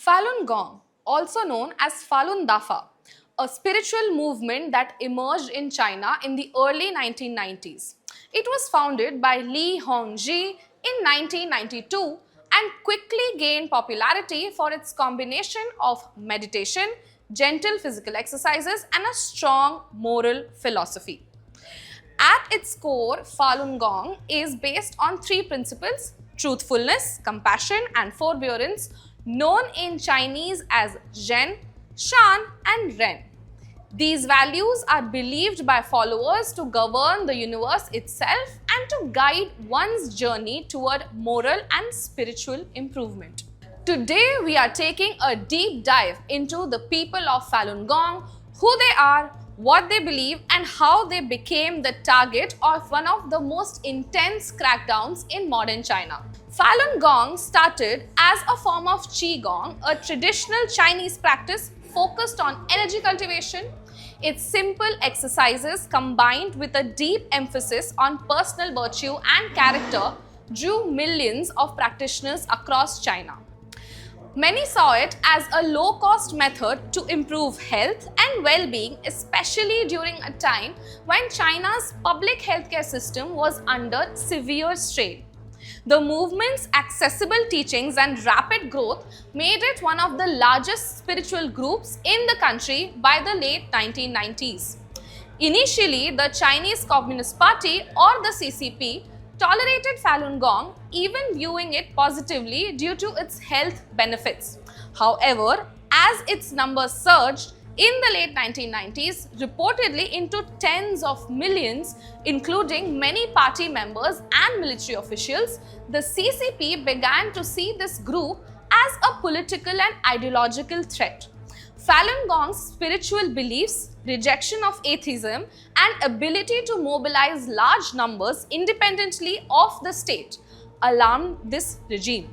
Falun Gong, also known as Falun Dafa, a spiritual movement that emerged in China in the early 1990s. It was founded by Li Hongzhi in 1992 and quickly gained popularity for its combination of meditation, gentle physical exercises, and a strong moral philosophy. At its core, Falun Gong is based on three principles: truthfulness, compassion, and forbearance, known in Chinese as Zhen, Shan, and Ren. These values are believed by followers to govern the universe itself and to guide one's journey toward moral and spiritual improvement. Today, we are taking a deep dive into the people of Falun Gong, who they are, what they believe, and how they became the target of one of the most intense crackdowns in modern China. Falun Gong started as a form of Qigong, a traditional Chinese practice focused on energy cultivation. Its simple exercises combined with a deep emphasis on personal virtue and character drew millions of practitioners across China. Many saw it as a low-cost method to improve health and well-being, especially during a time when China's public healthcare system was under severe strain. The movement's accessible teachings and rapid growth made it one of the largest spiritual groups in the country by the late 1990s. Initially, the Chinese Communist Party, or the CCP, tolerated Falun Gong, even viewing it positively due to its health benefits. However, as its numbers surged in the late 1990s, reportedly into tens of millions, including many party members and military officials, the CCP began to see this group as a political and ideological threat. Falun Gong's spiritual beliefs, rejection of atheism, and ability to mobilize large numbers independently of the state alarmed this regime.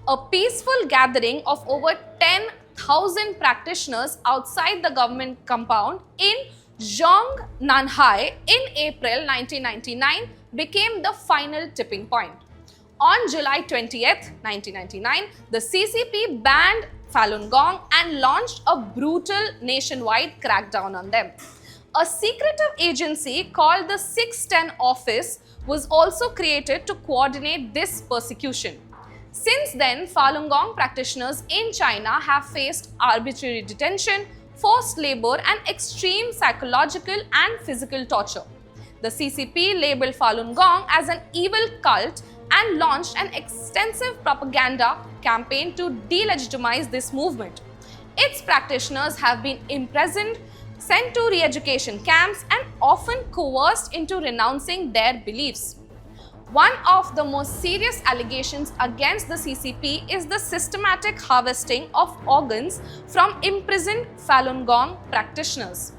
A peaceful gathering of over 10,000 practitioners outside the government compound in Zhongnanhai in April 1999 became the final tipping point. On July 20th, 1999, the CCP banned Falun Gong and launched a brutal nationwide crackdown on them. A secretive agency called the 610 Office was also created to coordinate this persecution. Since then, Falun Gong practitioners in China have faced arbitrary detention, forced labor, and extreme psychological and physical torture. The CCP labeled Falun Gong as an evil cult and launched an extensive propaganda campaign to delegitimize this movement. Its practitioners have been imprisoned, sent to re-education camps, and often coerced into renouncing their beliefs. One of the most serious allegations against the CCP is the systematic harvesting of organs from imprisoned Falun Gong practitioners.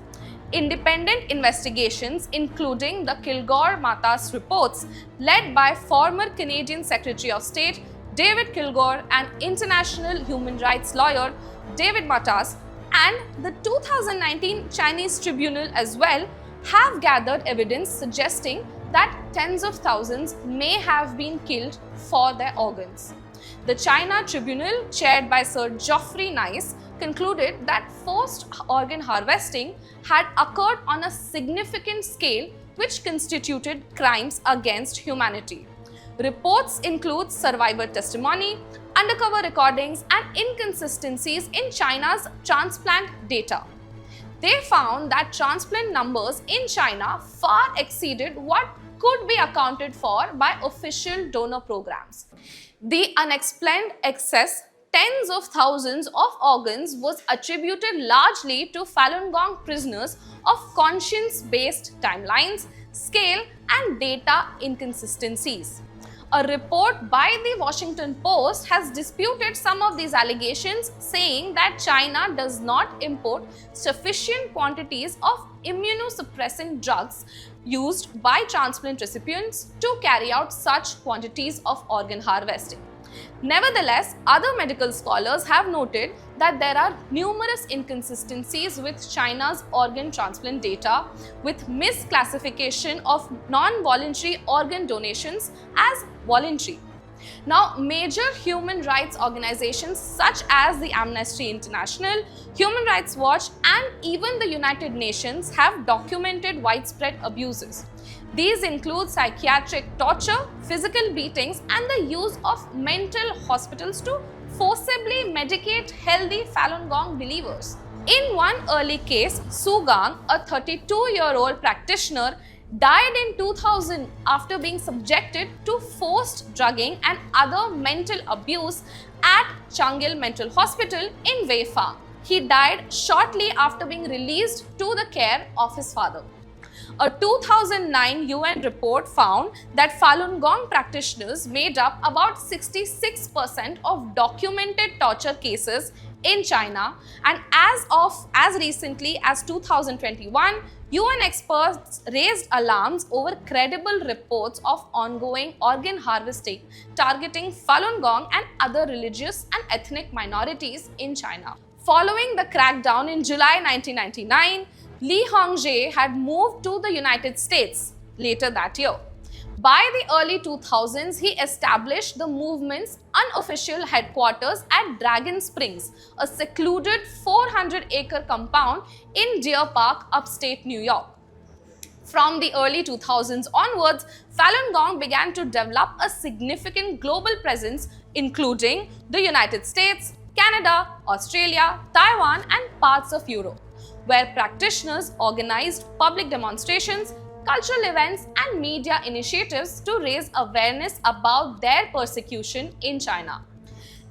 Independent investigations, including the Kilgore Matas reports, led by former Canadian Secretary of State David Kilgore and international human rights lawyer David Matas, and the 2019 Chinese Tribunal as well, have gathered evidence suggesting that tens of thousands may have been killed for their organs. The China Tribunal, chaired by Sir Geoffrey Nice, concluded that forced organ harvesting had occurred on a significant scale, which constituted crimes against humanity. Reports include survivor testimony, undercover recordings, and inconsistencies in China's transplant data. They found that transplant numbers in China far exceeded what could be accounted for by official donor programs. The unexplained excess, tens of thousands of organs, was attributed largely to Falun Gong prisoners of conscience-based timelines, scale, and data inconsistencies. A report by the Washington Post has disputed some of these allegations, saying that China does not import sufficient quantities of immunosuppressant drugs used by transplant recipients to carry out such quantities of organ harvesting. Nevertheless, other medical scholars have noted that there are numerous inconsistencies with China's organ transplant data, with misclassification of non-voluntary organ donations as voluntary. Now, major human rights organizations such as the Amnesty International, Human Rights Watch, and even the United Nations have documented widespread abuses. These include psychiatric torture, physical beatings, and the use of mental hospitals to forcibly medicate healthy Falun Gong believers. In one early case, Su Gang, a 32-year-old practitioner, died in 2000 after being subjected to forced drugging and other mental abuse at Changil Mental Hospital in Weifang. He died shortly after being released to the care of his father. A 2009 UN report found that Falun Gong practitioners made up about 66% of documented torture cases in China, and as recently as 2021, UN experts raised alarms over credible reports of ongoing organ harvesting targeting Falun Gong and other religious and ethnic minorities in China. Following the crackdown in July 1999, Li Hongzhi had moved to the United States later that year. By the early 2000s, he established the movement's unofficial headquarters at Dragon Springs, a secluded 400-acre compound in Deer Park, upstate New York. From the early 2000s onwards, Falun Gong began to develop a significant global presence, including the United States, Canada, Australia, Taiwan, and parts of Europe, where practitioners organized public demonstrations, cultural events, and media initiatives to raise awareness about their persecution in China.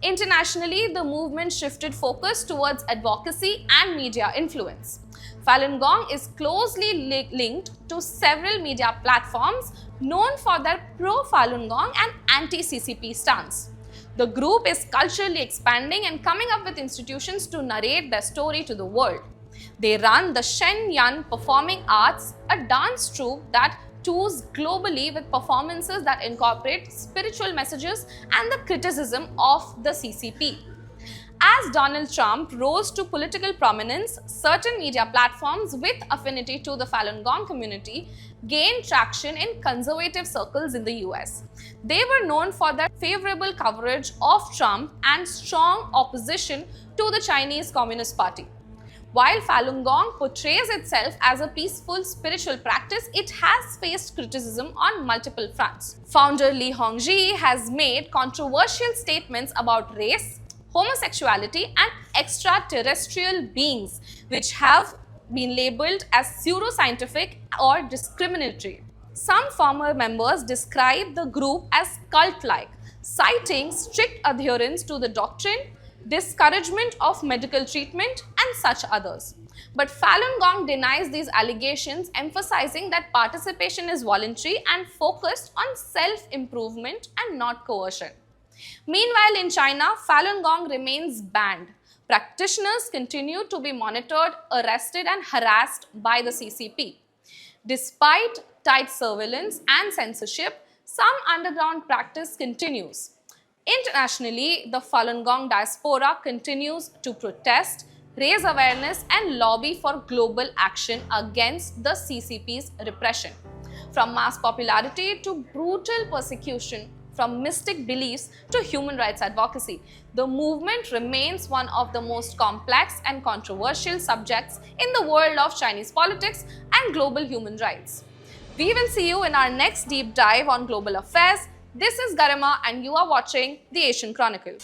Internationally, the movement shifted focus towards advocacy and media influence. Falun Gong is closely linked to several media platforms known for their pro-Falun Gong and anti-CCP stance. The group is culturally expanding and coming up with institutions to narrate their story to the world. They run the Shen Yun Performing Arts, a dance troupe that tours globally with performances that incorporate spiritual messages and the criticism of the CCP. As Donald Trump rose to political prominence, certain media platforms with affinity to the Falun Gong community gained traction in conservative circles in the US. They were known for their favorable coverage of Trump and strong opposition to the Chinese Communist Party. While Falun Gong portrays itself as a peaceful spiritual practice, it has faced criticism on multiple fronts. Founder Li Hongzhi has made controversial statements about race, homosexuality, and extraterrestrial beings, which have been labeled as pseudoscientific or discriminatory. Some former members describe the group as cult-like, citing strict adherence to the doctrine, discouragement of medical treatment, and such others. But Falun Gong denies these allegations, emphasizing that participation is voluntary and focused on self-improvement and not coercion. Meanwhile, in China, Falun Gong remains banned. Practitioners continue to be monitored, arrested, and harassed by the CCP. Despite tight surveillance and censorship, some underground practice continues. Internationally, the Falun Gong diaspora continues to protest, raise awareness, and lobby for global action against the CCP's repression. From mass popularity to brutal persecution, from mystic beliefs to human rights advocacy, the movement remains one of the most complex and controversial subjects in the world of Chinese politics and global human rights. We will see you in our next deep dive on global affairs. This is Garima and you are watching The Asian Chronicle.